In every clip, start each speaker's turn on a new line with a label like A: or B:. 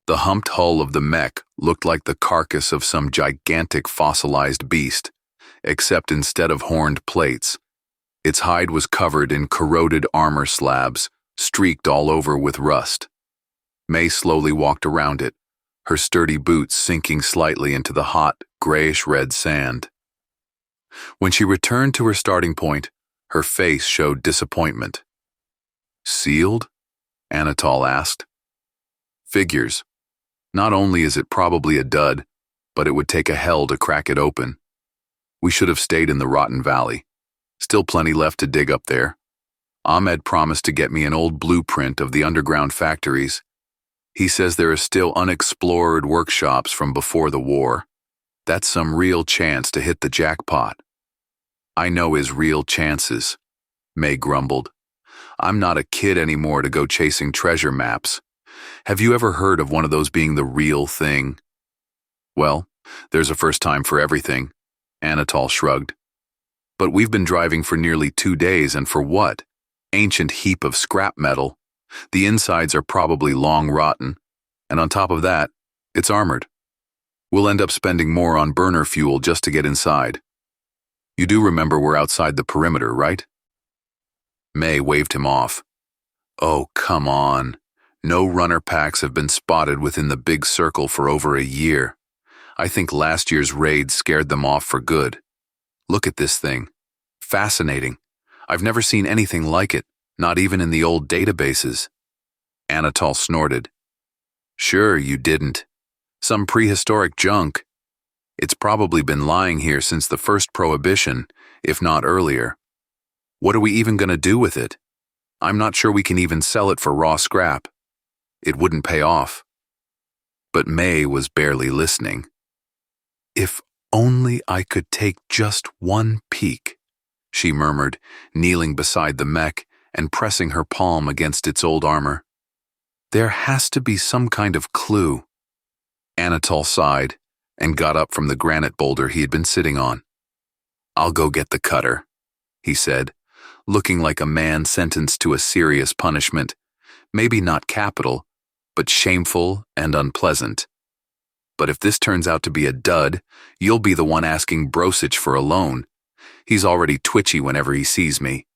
A: The humped hull of the mech looked like the carcass of some gigantic fossilized beast, except instead of horned plates, its hide was covered in corroded armor slabs, streaked all over with rust. May slowly walked around it, her sturdy boots sinking slightly into the hot, grayish-red sand. When she returned to her starting point, her face showed disappointment. "Sealed?" Anatol asked. "Figures. Not only is it probably a dud, but it would take a hell to crack it open. We should have stayed in the rotten valley. Still plenty left to dig up there. Ahmed promised to get me an old blueprint of the underground factories. He says there are still unexplored workshops from before the war. That's some real chance to hit the jackpot." "I know his real chances," May grumbled. "I'm not a kid anymore to go chasing treasure maps. Have you ever heard of one of those being the real thing?" "Well, there's a first time for everything," Anatol shrugged. "But we've been driving for nearly 2 days, and for what? Ancient heap of scrap metal. The insides are probably long rotten, and on top of that, it's armored. We'll end up spending more on burner fuel just to get inside. You do remember we're outside the perimeter, right?" May waved him off. "Oh, come on. No runner packs have been spotted within the big circle for over a year. I think last year's raid scared them off for good. Look at this thing. Fascinating. I've never seen anything like it, not even in the old databases." Anatol snorted. "Sure, you didn't. Some prehistoric junk. It's probably been lying here since the first prohibition, if not earlier. What are we even going to do with it? I'm not sure we can even sell it for raw scrap. It wouldn't pay off." But May was barely listening. "If only I could take just one peek," she murmured, kneeling beside the mech and pressing her palm against its old armor. "There has to be some kind of clue." Anatol sighed and got up from the granite boulder he had been sitting on. "I'll go get the cutter," he said, looking like a man sentenced to a serious punishment, maybe not capital, but shameful and unpleasant. "But if this turns out to be a dud, you'll be the one asking Brosich for a loan. He's already twitchy whenever he sees me."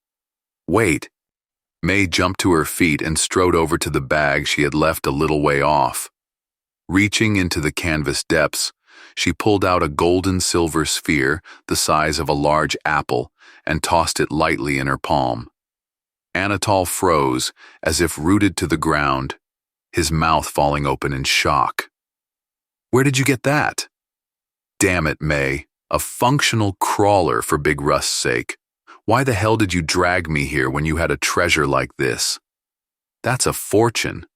A: "Wait." May jumped to her feet and strode over to the bag she had left a little way off. Reaching into the canvas depths, she pulled out a golden-silver sphere the size of a large apple and tossed it lightly in her palm. Anatol froze, as if rooted to the ground, his mouth falling open in shock. "Where did you get that?" "Damn it, May. A functional crawler, for Big Rust's sake. Why the hell did you drag me here when you had a treasure like this? That's a fortune.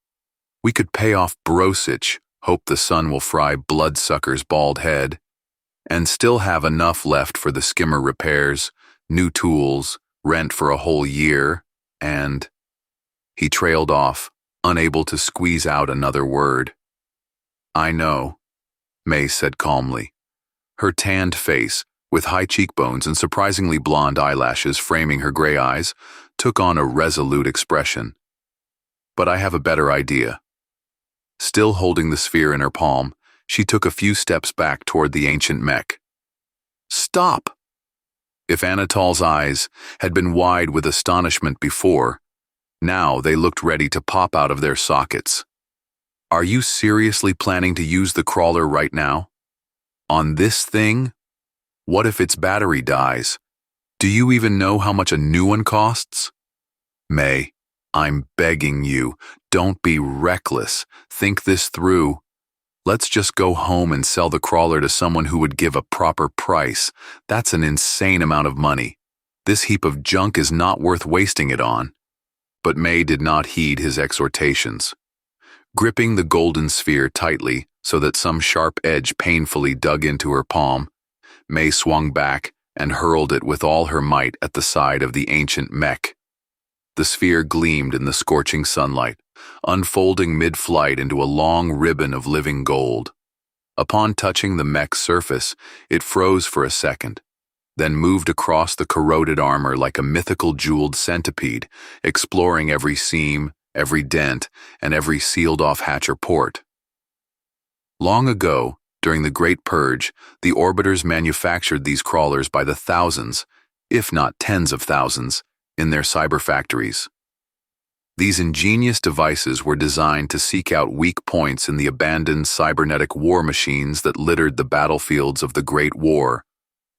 A: We could pay off Brosich, hope the sun will fry Bloodsucker's bald head, and still have enough left for the skimmer repairs, new tools, rent for a whole year, and—" He trailed off, unable to squeeze out another word. "I know," May said calmly. Her tanned face, with high cheekbones and surprisingly blonde eyelashes framing her gray eyes, took on a resolute expression. "But I have a better idea." Still holding the sphere in her palm, she took a few steps back toward the ancient mech. "Stop!" If Anatol's eyes had been wide with astonishment before, now they looked ready to pop out of their sockets. "Are you seriously planning to use the crawler right now? On this thing? What if its battery dies? Do you even know how much a new one costs?" "May, I'm begging you, don't be reckless. Think this through. Let's just go home and sell the crawler to someone who would give a proper price. That's an insane amount of money. This heap of junk is not worth wasting it on." But May did not heed his exhortations. Gripping the golden sphere tightly so that some sharp edge painfully dug into her palm, May swung back and hurled it with all her might at the side of the ancient mech. The sphere gleamed in the scorching sunlight, unfolding mid-flight into a long ribbon of living gold. Upon touching the mech's surface, it froze for a second, then moved across the corroded armor like a mythical jeweled centipede, exploring every seam, every dent, and every sealed-off hatch or port. Long ago, during the Great Purge, the Orbiters manufactured these crawlers by the thousands, if not tens of thousands, in their cyber factories. These ingenious devices were designed to seek out weak points in the abandoned cybernetic war machines that littered the battlefields of the Great War,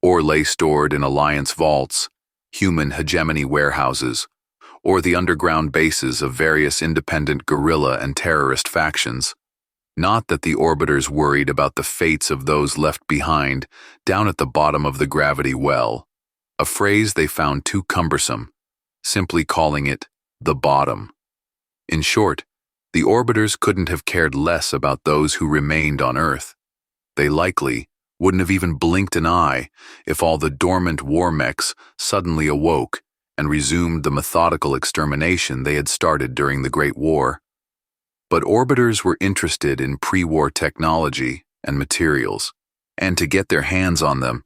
A: or lay stored in Alliance vaults, human hegemony warehouses, or the underground bases of various independent guerrilla and terrorist factions. Not that the Orbiters worried about the fates of those left behind down at the bottom of the gravity well, a phrase they found too cumbersome, simply calling it the bottom. In short, the Orbiters couldn't have cared less about those who remained on Earth. They likely wouldn't have even blinked an eye if all the dormant war mechs suddenly awoke and resumed the methodical extermination they had started during the Great War. But Orbiters were interested in pre-war technology and materials, and to get their hands on them,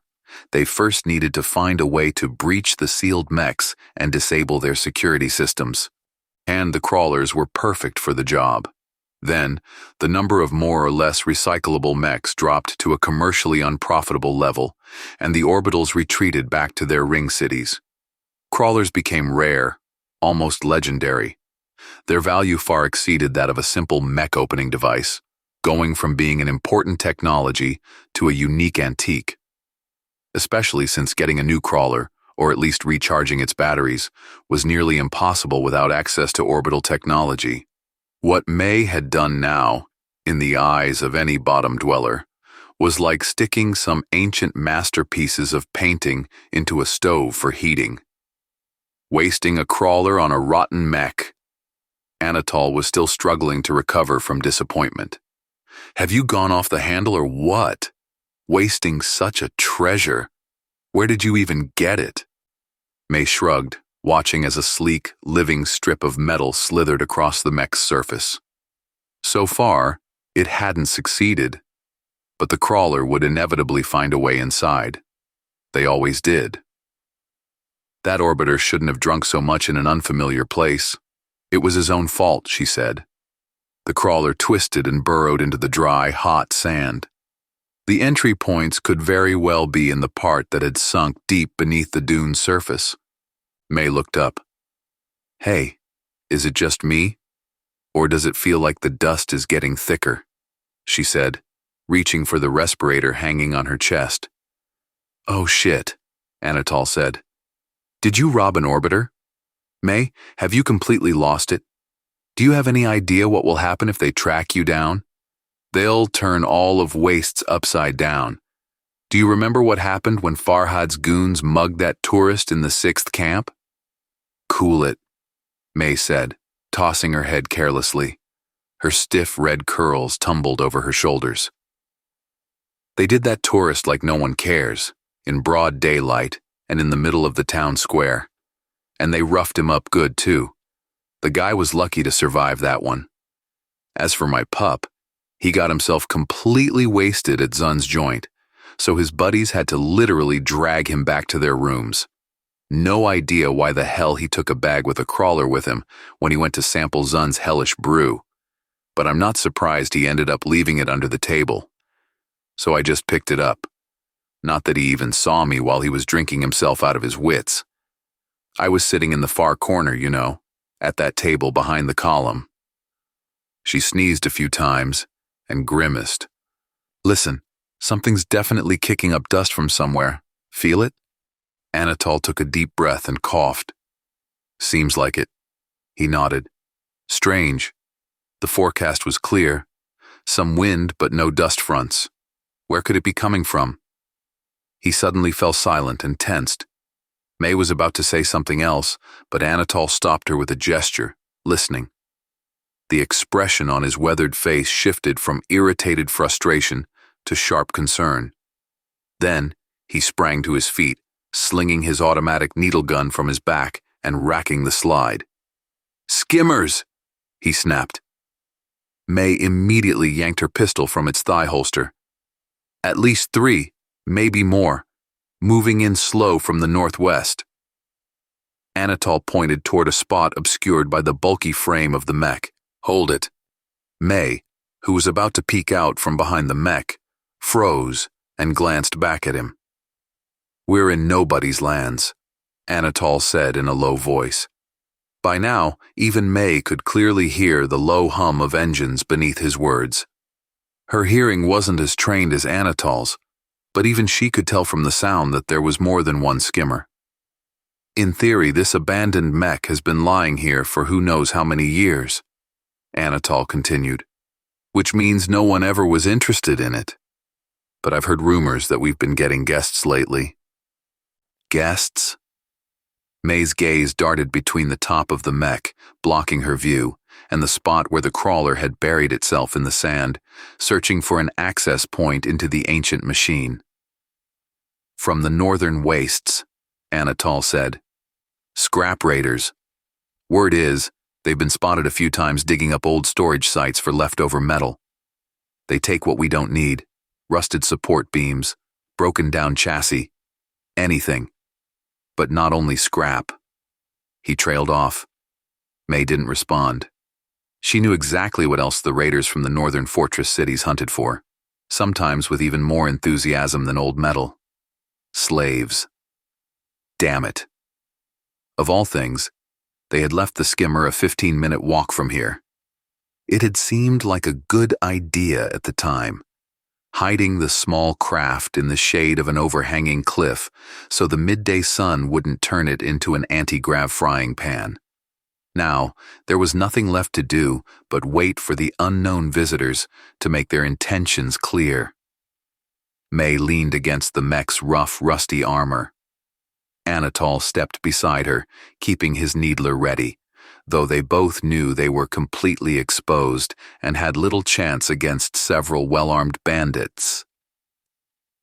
A: they first needed to find a way to breach the sealed mechs and disable their security systems. And the crawlers were perfect for the job. Then, the number of more or less recyclable mechs dropped to a commercially unprofitable level, and the Orbitals retreated back to their ring cities. Crawlers became rare, almost legendary. Their value far exceeded that of a simple mech opening device, going from being an important technology to a unique antique. Especially since getting a new crawler, or at least recharging its batteries, was nearly impossible without access to orbital technology. What Mech had done now, in the eyes of any bottom dweller, was like sticking some ancient masterpieces of painting into a stove for heating. Wasting a crawler on a rotten mech. Anatol was still struggling to recover from disappointment. Have you gone off the handle or what? Wasting such a treasure. Where did you even get it? Mech shrugged, watching as a sleek, living strip of metal slithered across the mech's surface. So far, it hadn't succeeded, but the crawler would inevitably find a way inside. They always did. That orbiter shouldn't have drunk so much in an unfamiliar place. It was his own fault, she said. The crawler twisted and burrowed into the dry, hot sand. The entry points could very well be in the part that had sunk deep beneath the dune's surface. Mech looked up. Hey, is it just me? Or does it feel like the dust is getting thicker? She said, reaching for the respirator hanging on her chest. Oh shit, Anatol said. Did you rob an orbiter? Mech, have you completely lost it? Do you have any idea what will happen if they track you down? They'll turn all of Wastes upside down. Do you remember what happened when Farhad's goons mugged that tourist in the 6th camp? Cool it, Mech said, tossing her head carelessly. Her stiff red curls tumbled over her shoulders. They did that tourist like no one cares, in broad daylight and in the middle of the town square. And they roughed him up good, too. The guy was lucky to survive that one. As for my pup, he got himself completely wasted at Zun's joint, so his buddies had to literally drag him back to their rooms. No idea why the hell he took a bag with a crawler with him when he went to sample Zun's hellish brew, but I'm not surprised he ended up leaving it under the table. So I just picked it up. Not that he even saw me while he was drinking himself out of his wits. I was sitting in the far corner, you know, at that table behind the column. She sneezed a few times and grimaced. Listen, something's definitely kicking up dust from somewhere. Feel it? Anatol took a deep breath and coughed. Seems like it. He nodded. Strange. The forecast was clear. Some wind, but no dust fronts. Where could it be coming from? He suddenly fell silent and tensed. Mech was about to say something else, but Anatol stopped her with a gesture, listening. The expression on his weathered face shifted from irritated frustration to sharp concern. Then, he sprang to his feet, slinging his automatic needle gun from his back and racking the slide. Skimmers! He snapped. Mech immediately yanked her pistol from its thigh holster. At least 3, maybe more, moving in slow from the northwest. Anatol pointed toward a spot obscured by the bulky frame of the mech. Hold it. Mech, who was about to peek out from behind the mech, froze and glanced back at him. "We're in nobody's lands," Anatol said in a low voice. By now, even May could clearly hear the low hum of engines beneath his words. Her hearing wasn't as trained as Anatol's, but even she could tell from the sound that there was more than one skimmer. "In theory, this abandoned mech has been lying here for who knows how many years," Anatol continued, "which means no one ever was interested in it. But I've heard rumors that we've been getting guests lately." "Guests?" May's gaze darted between the top of the mech, blocking her view, and the spot where the crawler had buried itself in the sand, searching for an access point into the ancient machine. "From the northern wastes," Anatol said. "Scrap raiders. Word is, they've been spotted a few times digging up old storage sites for leftover metal. They take what we don't need, rusted support beams, broken down chassis, anything. But not only scrap." He trailed off. May didn't respond. She knew exactly what else the raiders from the northern fortress cities hunted for, sometimes with even more enthusiasm than old metal. Slaves. Damn it. Of all things, they had left the skimmer a 15-minute walk from here. It had seemed like a good idea at the time, hiding the small craft in the shade of an overhanging cliff so the midday sun wouldn't turn it into an anti-grav frying pan. Now, there was nothing left to do but wait for the unknown visitors to make their intentions clear. May leaned against the mech's rough, rusty armor. Anatol stepped beside her, keeping his needler ready, though they both knew they were completely exposed and had little chance against several well-armed bandits.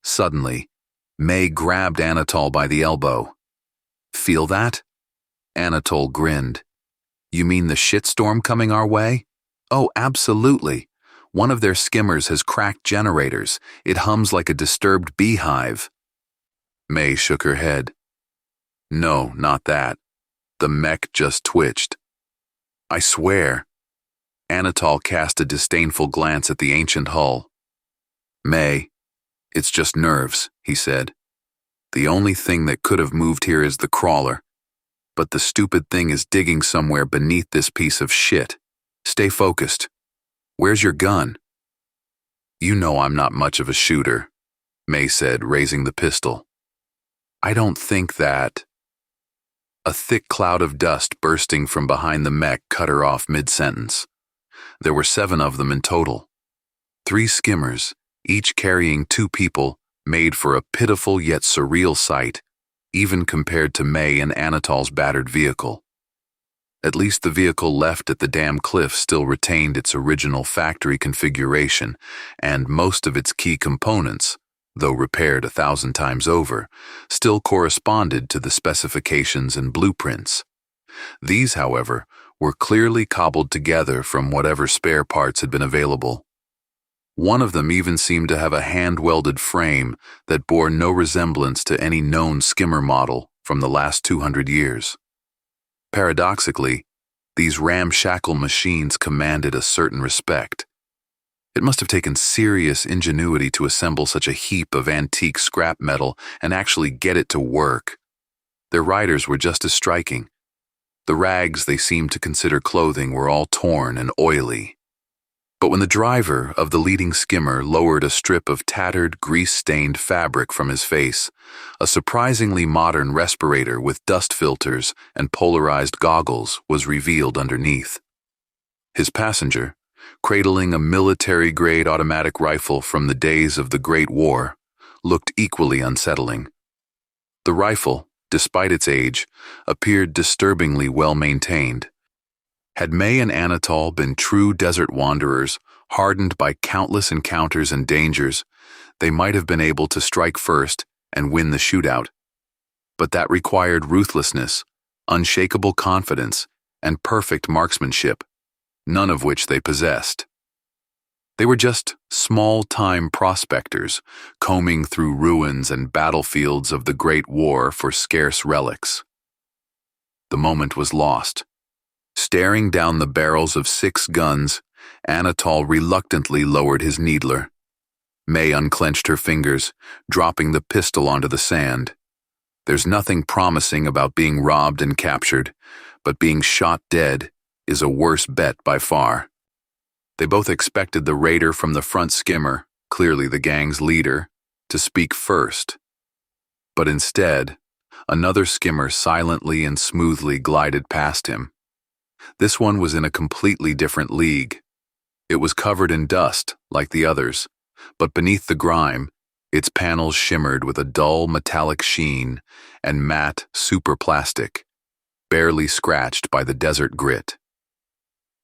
A: Suddenly, May grabbed Anatol by the elbow. "Feel that?" Anatol grinned. "You mean the shitstorm coming our way?" "Oh, absolutely. One of their skimmers has cracked generators. It hums like a disturbed beehive." May shook her head. "No, not that. The mech just twitched. I swear." Anatol cast a disdainful glance at the ancient hull. "May, it's just nerves," he said. "The only thing that could have moved here is the crawler. But the stupid thing is digging somewhere beneath this piece of shit. Stay focused. Where's your gun?" "You know I'm not much of a shooter," May said, raising the pistol. "I don't think that—" A thick cloud of dust bursting from behind the mech cut her off mid-sentence. There were 7 of them in total. 3 skimmers, each carrying 2 people, made for a pitiful yet surreal sight, even compared to May and Anatol's battered vehicle. At least the vehicle left at the damn cliff still retained its original factory configuration, and most of its key components, though repaired 1,000 times over, still corresponded to the specifications and blueprints. These, however, were clearly cobbled together from whatever spare parts had been available. One of them even seemed to have a hand-welded frame that bore no resemblance to any known skimmer model from the last 200 years. Paradoxically, these ramshackle machines commanded a certain respect. It must have taken serious ingenuity to assemble such a heap of antique scrap metal and actually get it to work. Their riders were just as striking. The rags they seemed to consider clothing were all torn and oily. But when the driver of the leading skimmer lowered a strip of tattered, grease-stained fabric from his face, a surprisingly modern respirator with dust filters and polarized goggles was revealed underneath. His passenger, cradling a military-grade automatic rifle from the days of the Great War, looked equally unsettling. The rifle, despite its age, appeared disturbingly well-maintained. Had May and Anatol been true desert wanderers, hardened by countless encounters and dangers, they might have been able to strike first and win the shootout. But that required ruthlessness, unshakable confidence, and perfect marksmanship, none of which they possessed. They were just small-time prospectors, combing through ruins and battlefields of the Great War for scarce relics. The moment was lost. Staring down the barrels of 6 guns, Anatol reluctantly lowered his needler. May unclenched her fingers, dropping the pistol onto the sand. There's nothing promising about being robbed and captured, but being shot dead is a worse bet by far. They both expected the raider from the front skimmer, clearly the gang's leader, to speak first. But instead, another skimmer silently and smoothly glided past him. This one was in a completely different league. It was covered in dust, like the others, but beneath the grime, its panels shimmered with a dull metallic sheen and matte superplastic, barely scratched by the desert grit.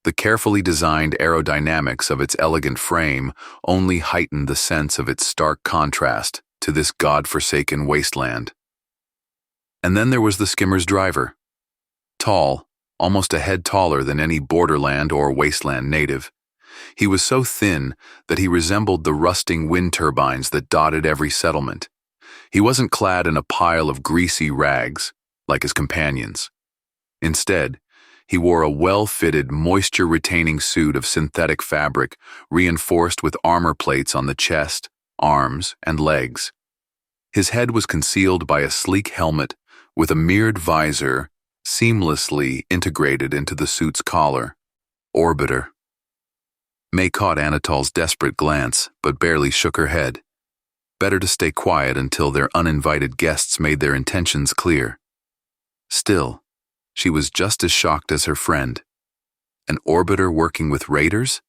A: The carefully designed aerodynamics of its elegant frame only heightened the sense of its stark contrast to this god-forsaken wasteland. And then there was the skimmer's driver. Tall, almost a head taller than any borderland or wasteland native. He was so thin that he resembled the rusting wind turbines that dotted every settlement. He wasn't clad in a pile of greasy rags, like his companions. Instead, he wore a well-fitted, moisture-retaining suit of synthetic fabric reinforced with armor plates on the chest, arms, and legs. His head was concealed by a sleek helmet with a mirrored visor seamlessly integrated into the suit's collar. Orbiter. May caught Anatol's desperate glance, but barely shook her head. Better to stay quiet until their uninvited guests made their intentions clear. Still, she was just as shocked as her friend. An orbiter working with raiders?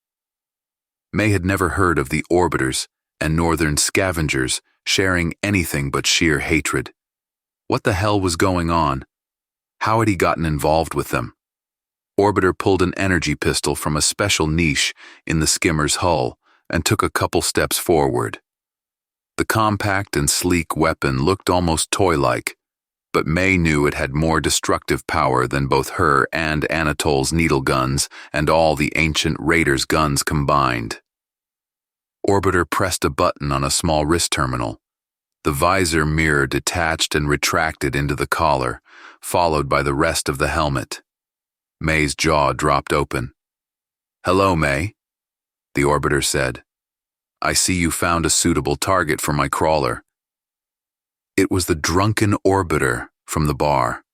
A: May had never heard of the orbiters and northern scavengers sharing anything but sheer hatred. What the hell was going on? How had he gotten involved with them? Orbiter pulled an energy pistol from a special niche in the skimmer's hull and took a couple steps forward. The compact and sleek weapon looked almost toy-like, but May knew it had more destructive power than both her and Anatol's needle guns and all the ancient raiders' guns combined. Orbiter pressed a button on a small wrist terminal. The visor mirror detached and retracted into the collar, followed by the rest of the helmet. May's jaw dropped open. "Hello, May," the orbiter said. "I see you found a suitable target for my crawler." It was the drunken orbiter from the bar.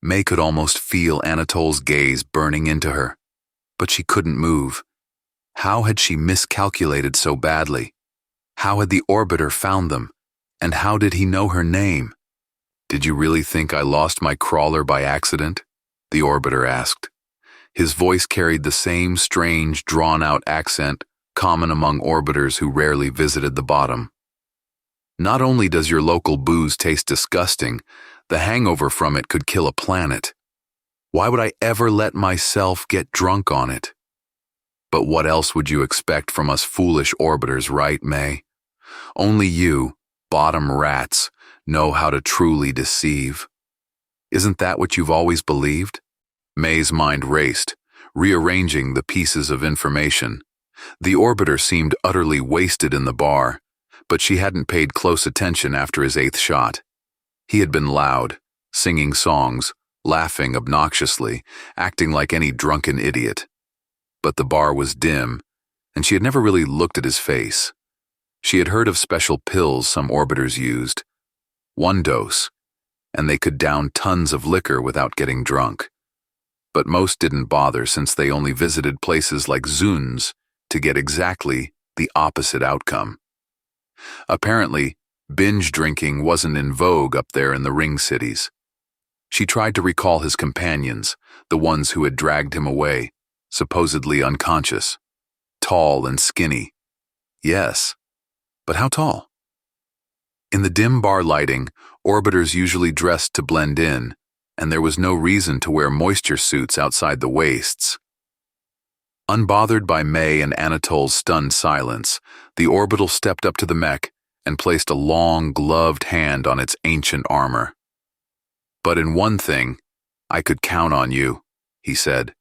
A: May could almost feel Anatol's gaze burning into her, but she couldn't move. How had she miscalculated so badly? How had the orbiter found them? And how did he know her name? "Did you really think I lost my crawler by accident?" the orbiter asked. His voice carried the same strange, drawn-out accent common among orbiters who rarely visited the bottom. "Not only does your local booze taste disgusting, the hangover from it could kill a planet. Why would I ever let myself get drunk on it?" "But what else would you expect from us foolish orbiters, right, May? Only you, bottom rats, know how to truly deceive. Isn't that what you've always believed?" May's mind raced, rearranging the pieces of information. The orbiter seemed utterly wasted in the bar, but she hadn't paid close attention after his 8th shot. He had been loud, singing songs, laughing obnoxiously, acting like any drunken idiot. But the bar was dim, and she had never really looked at his face. She had heard of special pills some orbiters used. 1 dose, and they could down tons of liquor without getting drunk. But most didn't bother since they only visited places like Zuns to get exactly the opposite outcome. Apparently, binge drinking wasn't in vogue up there in the ring cities. She tried to recall his companions, the ones who had dragged him away, supposedly unconscious. Tall and skinny. Yes, but how tall? In the dim bar lighting, orbiters usually dressed to blend in, and there was no reason to wear moisture suits outside the waists. Unbothered by May and Anatol's stunned silence, the orbital stepped up to the mech and placed a long, gloved hand on its ancient armor. "But in one thing, I could count on you," he said.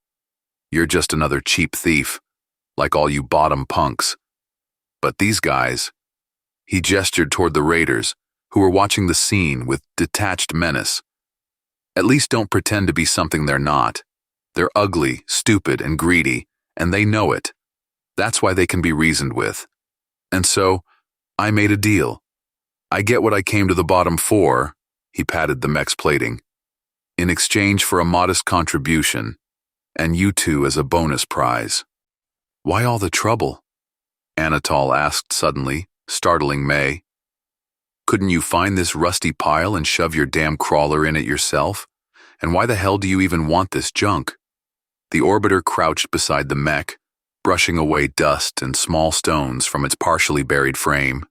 A: "You're just another cheap thief, like all you bottom punks. But these guys..." He gestured toward the raiders, who were watching the scene with detached menace. "At least don't pretend to be something they're not. They're ugly, stupid, and greedy, and they know it. That's why they can be reasoned with. And so, I made a deal. I get what I came to the bottom for, he patted the mech's plating, in exchange for a modest contribution, and you two as a bonus prize. Why all the trouble? Anatol asked suddenly, startling May. Couldn't you find this rusty pile and shove your damn crawler in it yourself? And why the hell do you even want this junk? The orbiter crouched beside the mech, brushing away dust and small stones from its partially buried frame.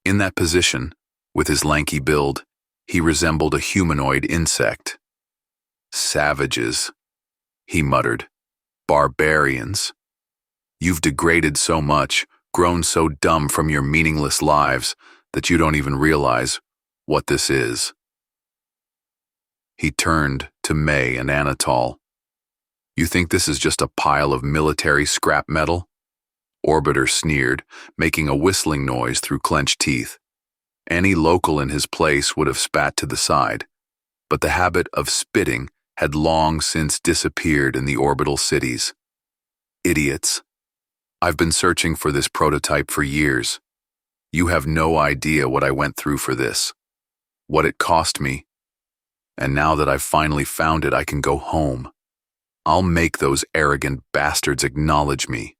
A: In that position, with his lanky build, he resembled a humanoid insect. Savages, he muttered. Barbarians. You've degraded so much, grown so dumb from your meaningless lives, that you don't even realize what this is. He turned to May and Anatol. You think this is just a pile of military scrap metal? Orbiter sneered, making a whistling noise through clenched teeth. Any local in his place would have spat to the side, but the habit of spitting had long since disappeared in the orbital cities. Idiots. I've been searching for this prototype for years. You have no idea what I went through for this, what it cost me. And now that I've finally found it, I can go home. I'll make those arrogant bastards acknowledge me,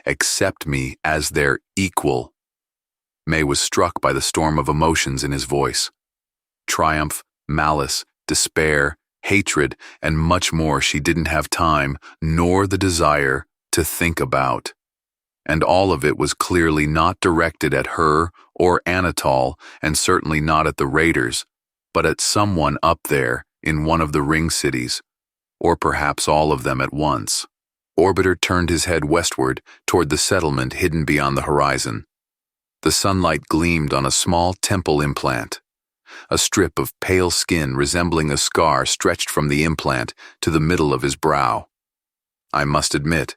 A: accept me as their equal. May was struck by the storm of emotions in his voice. Triumph, malice, despair, hatred, and much more she didn't have time, nor the desire, to think about. And all of it was clearly not directed at her or Anatol, and certainly not at the raiders, but at someone up there in one of the ring cities, or perhaps all of them at once. Orbiter turned his head westward toward the settlement hidden beyond the horizon. The sunlight gleamed on a small temple implant. A strip of pale skin resembling a scar stretched from the implant to the middle of his brow. I must admit,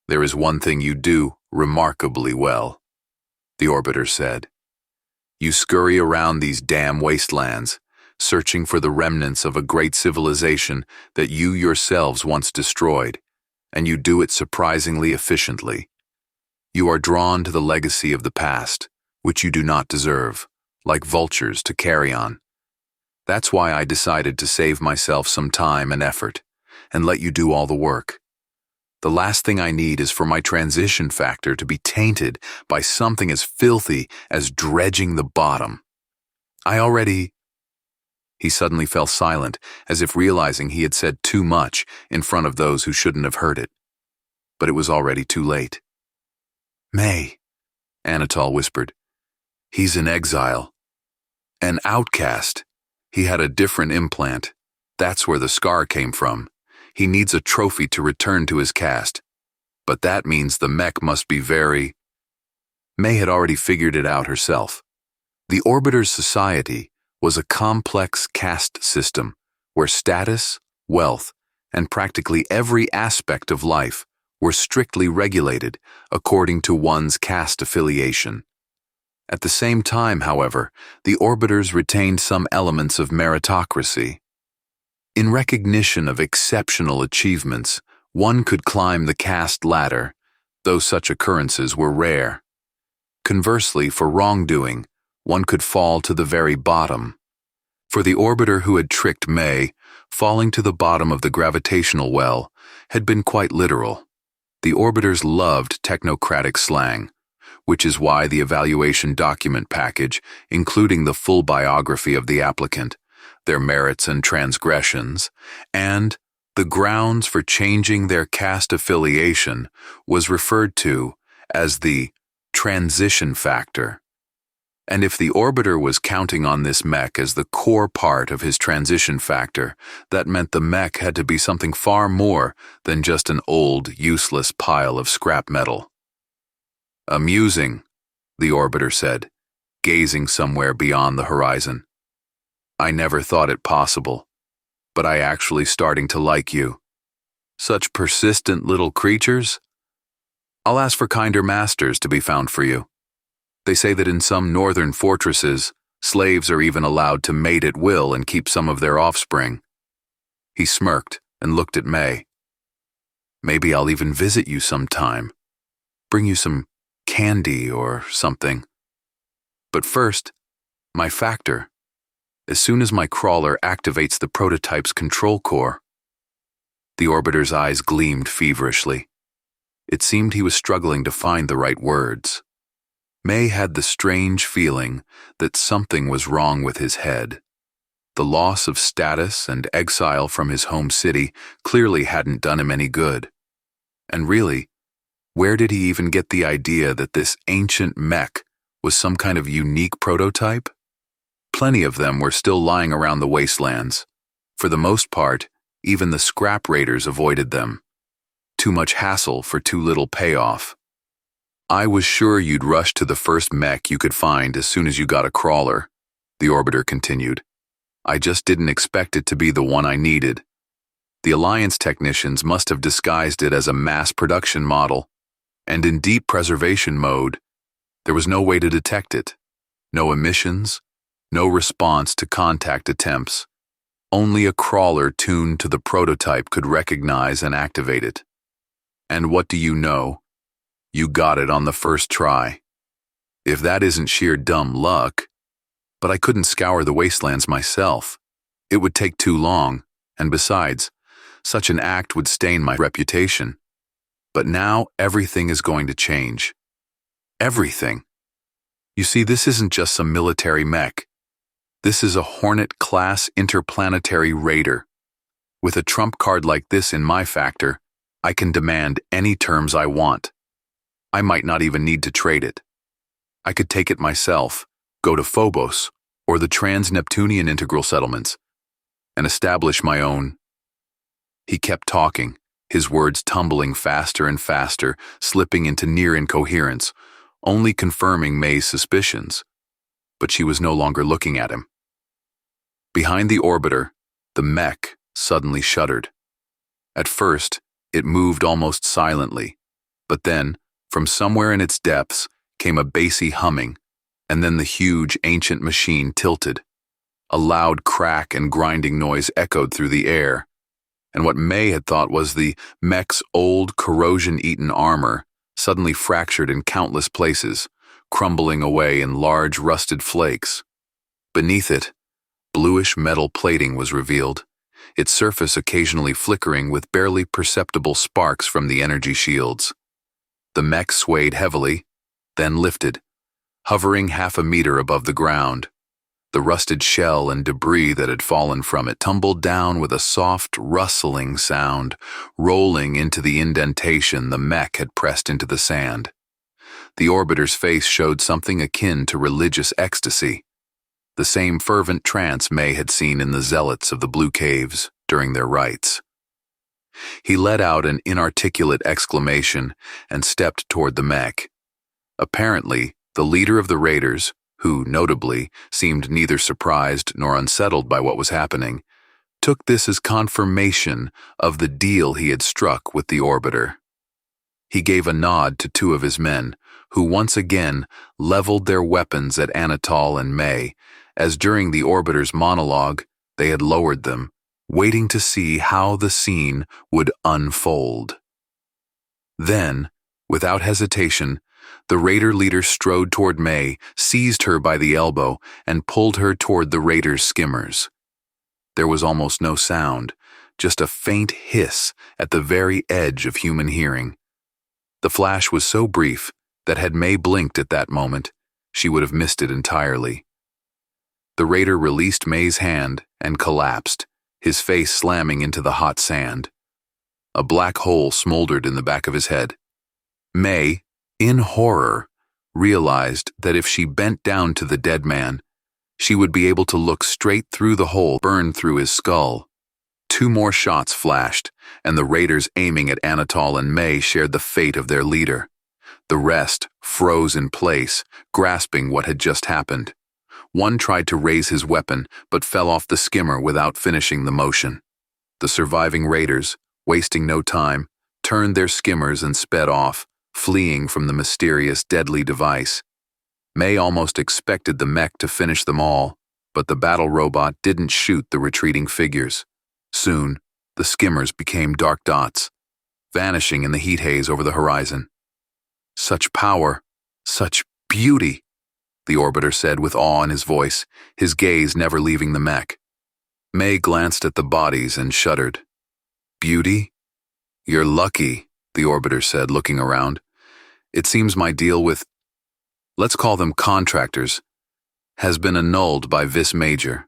A: there is one thing you do remarkably well, the orbiter said. You scurry around these damn wastelands, searching for the remnants of a great civilization that you yourselves once destroyed, and you do it surprisingly efficiently. You are drawn to the legacy of the past, which you do not deserve, like vultures to carrion. That's why I decided to save myself some time and effort, and let you do all the work. The last thing I need is for my transition factor to be tainted by something as filthy as dredging the bottom. He suddenly fell silent, as if realizing he had said too much in front of those who shouldn't have heard it. But it was already too late. May, Anatol whispered. He's in exile. An outcast. He had a different implant. That's where the scar came from. He needs a trophy to return to his caste. But that means the mech must be very... May had already figured it out herself. The Orbiter's society was a complex caste system where status, wealth, and practically every aspect of life were strictly regulated according to one's caste affiliation. At the same time, however, the Orbiters retained some elements of meritocracy. In recognition of exceptional achievements, one could climb the caste ladder, though such occurrences were rare. Conversely, for wrongdoing, one could fall to the very bottom. For the orbiter who had tricked May, falling to the bottom of the gravitational well had been quite literal. The orbiters loved technocratic slang, which is why the evaluation document package, including the full biography of the applicant, their merits and transgressions, and the grounds for changing their caste affiliation, was referred to as the transition factor. And if the orbiter was counting on this mech as the core part of his transition factor, that meant the mech had to be something far more than just an old, useless pile of scrap metal. Amusing, the orbiter said, gazing somewhere beyond the horizon. I never thought it possible, but I actually starting to like you. Such persistent little creatures. I'll ask for kinder masters to be found for you. They say that in some northern fortresses, slaves are even allowed to mate at will and keep some of their offspring. He smirked and looked at May. Maybe I'll even visit you sometime. bring you some candy or something. But first, my factor. As soon as my crawler activates the prototype's control core. The orbiter's eyes gleamed feverishly. It seemed he was struggling to find the right words. May had the strange feeling that something was wrong with his head. The loss of status and exile from his home city clearly hadn't done him any good. And really, where did he even get the idea that this ancient mech was some kind of unique prototype? Plenty of them were still lying around the wastelands. For the most part, even the scrap raiders avoided them. Too much hassle for too little payoff. I was sure you'd rush to the first mech you could find as soon as you got a crawler, the orbiter continued. I just didn't expect it to be the one I needed. The Alliance technicians must have disguised it as a mass production model, and in deep preservation mode, there was no way to detect it. No emissions, no response to contact attempts. Only a crawler tuned to the prototype could recognize and activate it. And what do you know? You got it on the first try. If that isn't sheer dumb luck, but I couldn't scour the wastelands myself. It would take too long, and besides, such an act would stain my reputation. But now everything is going to change. Everything. You see, this isn't just some military mech. This is a Hornet-class interplanetary raider. With a trump card like this in my factor, I can demand any terms I want. I might not even need to trade it. I could take it myself, go to Phobos or the trans-Neptunian integral settlements, and establish my own. He kept talking, his words tumbling faster and faster, slipping into near incoherence, only confirming May's suspicions. But she was no longer looking at him. Behind the orbiter, the mech suddenly shuddered. At first, it moved almost silently, but then, from somewhere in its depths, came a bassy humming, and then the huge ancient machine tilted. A loud crack and grinding noise echoed through the air, and what May had thought was the mech's old corrosion-eaten armor suddenly fractured in countless places, crumbling away in large rusted flakes. Beneath it, bluish metal plating was revealed, its surface occasionally flickering with barely perceptible sparks from the energy shields. The mech swayed heavily, then lifted, hovering half a meter above the ground. The rusted shell and debris that had fallen from it tumbled down with a soft, rustling sound, rolling into the indentation the mech had pressed into the sand. The orbiter's face showed something akin to religious ecstasy, the same fervent trance May had seen in the zealots of the Blue Caves during their rites. He let out an inarticulate exclamation and stepped toward the mech. Apparently, the leader of the raiders, who, notably, seemed neither surprised nor unsettled by what was happening, took this as confirmation of the deal he had struck with the orbiter. He gave a nod to two of his men, who once again leveled their weapons at Anatol and May, as during the orbiter's monologue they had lowered them, waiting to see how the scene would unfold. Then, without hesitation, the raider leader strode toward May, seized her by the elbow, and pulled her toward the raider's skimmers. There was almost no sound, just a faint hiss at the very edge of human hearing. The flash was so brief that had May blinked at that moment, she would have missed it entirely. The raider released May's hand and collapsed, his face slamming into the hot sand. A black hole smoldered in the back of his head. May, in horror, realized that if she bent down to the dead man, she would be able to look straight through the hole burned through his skull. Two more shots flashed, and the raiders aiming at Anatol and May shared the fate of their leader. The rest froze in place, grasping what had just happened. One tried to raise his weapon, but fell off the skimmer without finishing the motion. The surviving raiders, wasting no time, turned their skimmers and sped off, fleeing from the mysterious deadly device. May almost expected the mech to finish them all, but the battle robot didn't shoot the retreating figures. Soon, the skimmers became dark dots, vanishing in the heat haze over the horizon. Such power, such beauty, the orbiter said with awe in his voice, his gaze never leaving the mech. Mei glanced at the bodies and shuddered. Beauty? You're lucky, the orbiter said, looking around. It seems my deal with, let's call them contractors, has been annulled by Vis Major.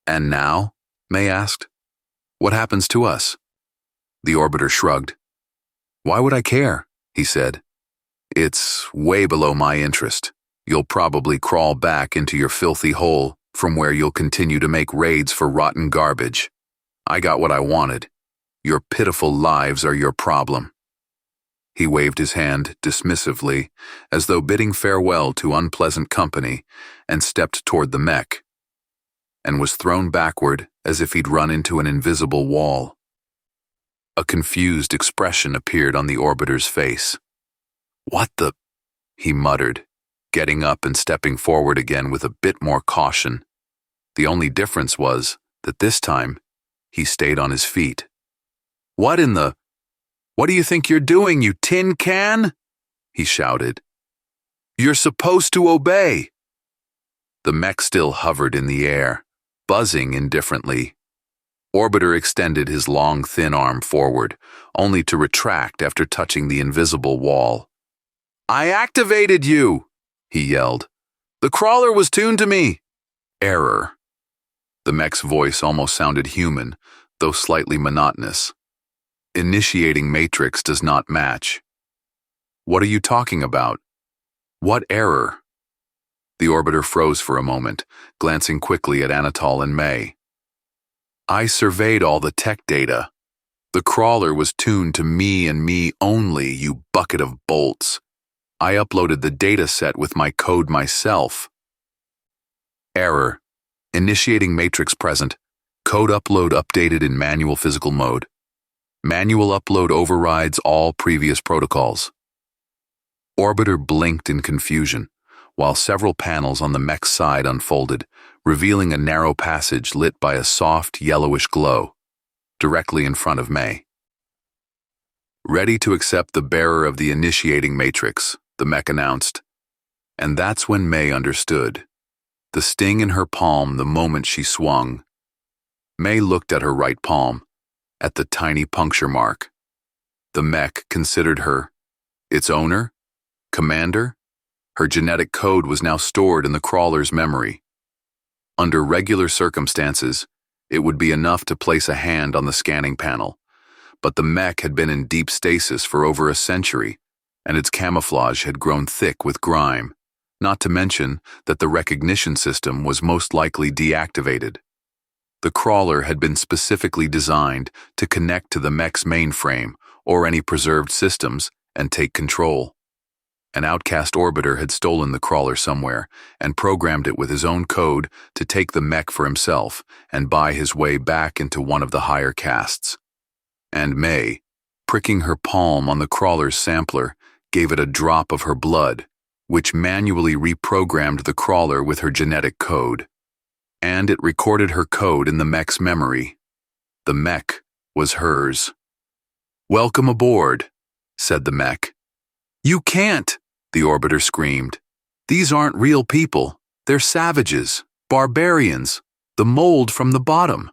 A: And now? Mei asked. What happens to us? The orbiter shrugged. Why would I care? He said. It's way below my interest. You'll probably crawl back into your filthy hole from where you'll continue to make raids for rotten garbage. I got what I wanted. Your pitiful lives are your problem. He waved his hand dismissively, as though bidding farewell to unpleasant company, and stepped toward the mech, and was thrown backward as if he'd run into an invisible wall. A confused expression appeared on the orbiter's face. What the? He muttered, getting up and stepping forward again with a bit more caution. The only difference was that this time he stayed on his feet. What in the? What do you think you're doing, you tin can? He shouted. You're supposed to obey. The mech still hovered in the air, buzzing indifferently. Orbiter extended his long, thin arm forward, only to retract after touching the invisible wall. I activated you, he yelled. The crawler was tuned to me. Error. The mech's voice almost sounded human, though slightly monotonous. Initiating matrix does not match. What are you talking about? What error? The orbiter froze for a moment, glancing quickly at Anatol and Mei. I surveyed all the tech data. The crawler was tuned to me and me only, you bucket of bolts. I uploaded the data set with my code myself. Error. Initiating matrix present. Code upload updated in manual physical mode. Manual upload overrides all previous protocols. Orbiter blinked in confusion, while several panels on the mech's side unfolded, revealing a narrow passage lit by a soft, yellowish glow, directly in front of Mei. Ready to accept the bearer of the initiating matrix, the mech announced. And that's when Mei understood. The sting in her palm the moment she swung. Mei looked at her right palm, at the tiny puncture mark. The mech considered her its owner, commander. Her genetic code was now stored in the crawler's memory. Under regular circumstances, it would be enough to place a hand on the scanning panel, but the mech had been in deep stasis for over a century, and its camouflage had grown thick with grime, not to mention that the recognition system was most likely deactivated. The crawler had been specifically designed to connect to the mech's mainframe or any preserved systems and take control. An outcast orbiter had stolen the crawler somewhere and programmed it with his own code to take the mech for himself and buy his way back into one of the higher castes. And Mei, pricking her palm on the crawler's sampler, gave it a drop of her blood, which manually reprogrammed the crawler with her genetic code. And it recorded her code in the mech's memory. The mech was hers. Welcome aboard, said the mech. You can't, the orbiter screamed. These aren't real people. They're savages, barbarians, the mold from the bottom.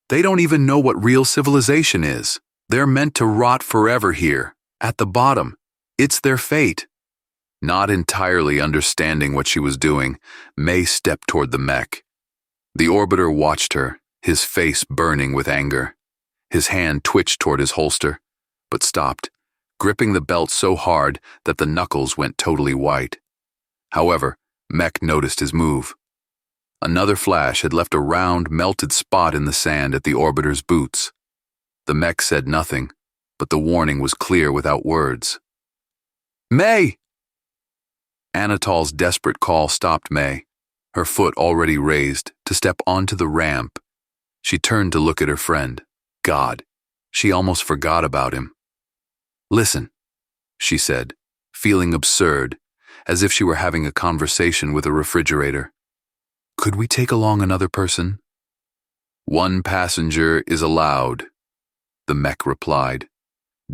A: They don't even know what real civilization is. They're meant to rot forever here, at the bottom. It's their fate. Not entirely understanding what she was doing, Mei stepped toward the mech. The orbiter watched her, his face burning with anger. His hand twitched toward his holster, but stopped, gripping the belt so hard that the knuckles went totally white. However, Mech noticed his move. Another flash had left a round, melted spot in the sand at the orbiter's boots. The mech said nothing, but the warning was clear without words. Mei! Anatol's desperate call stopped Mei, her foot already raised, to step onto the ramp. She turned to look at her friend. God, she almost forgot about him. Listen, she said, feeling absurd, as if she were having a conversation with a refrigerator. Could we take along another person? One passenger is allowed, the mech replied.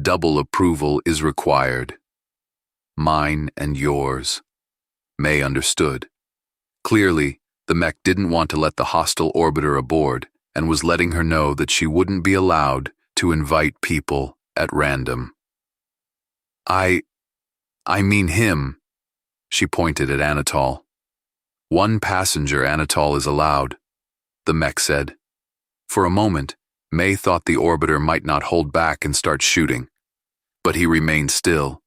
A: Double approval is required. Mine and yours. May understood. Clearly, the mech didn't want to let the hostile orbiter aboard and was letting her know that she wouldn't be allowed to invite people at random. I mean him, she pointed at Anatol. One passenger Anatol is allowed, the mech said. For a moment, May thought the orbiter might not hold back and start shooting, but he remained still.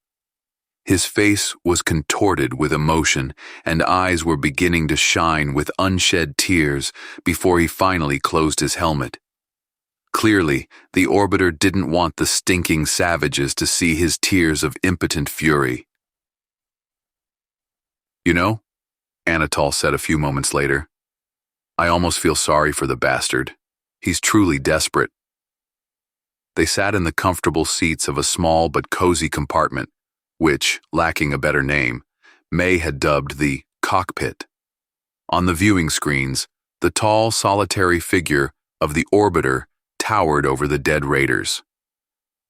A: His face was contorted with emotion, and eyes were beginning to shine with unshed tears before he finally closed his helmet. Clearly, the orbiter didn't want the stinking savages to see his tears of impotent fury. You know, Anatol said a few moments later, I almost feel sorry for the bastard. He's truly desperate. They sat in the comfortable seats of a small but cozy compartment, which, lacking a better name, May had dubbed the cockpit. On the viewing screens, the tall, solitary figure of the orbiter towered over the dead raiders.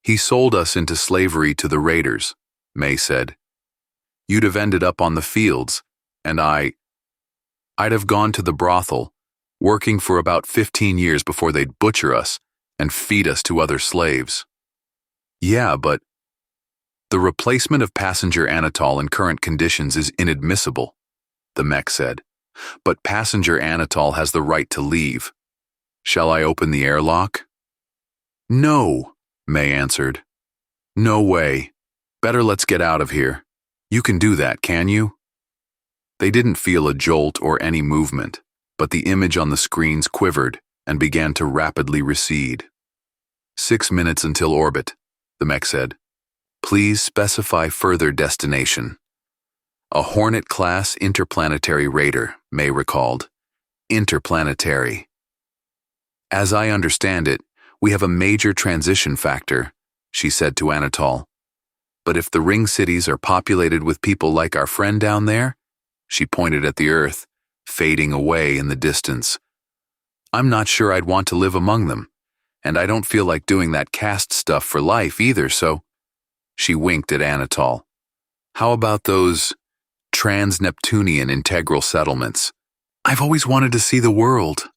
A: He sold us into slavery to the raiders, May said. You'd have ended up on the fields, and I'd have gone to the brothel, working for about 15 years before they'd butcher us and feed us to other slaves. Yeah, but the replacement of passenger Anatol in current conditions is inadmissible, the mech said. But passenger Anatol has the right to leave. Shall I open the airlock? No, May answered. No way. Better let's get out of here. You can do that, can you? They didn't feel a jolt or any movement, but the image on the screens quivered and began to rapidly recede. 6 minutes until orbit, the mech said. Please specify further destination. A Hornet-class interplanetary raider, May recalled. Interplanetary. As I understand it, we have a major transition factor, she said to Anatol. But if the ring cities are populated with people like our friend down there, she pointed at the Earth, fading away in the distance. I'm not sure I'd want to live among them, and I don't feel like doing that caste stuff for life either, so... She winked at Anatol. How about those trans-Neptunian integral settlements? I've always wanted to see the world.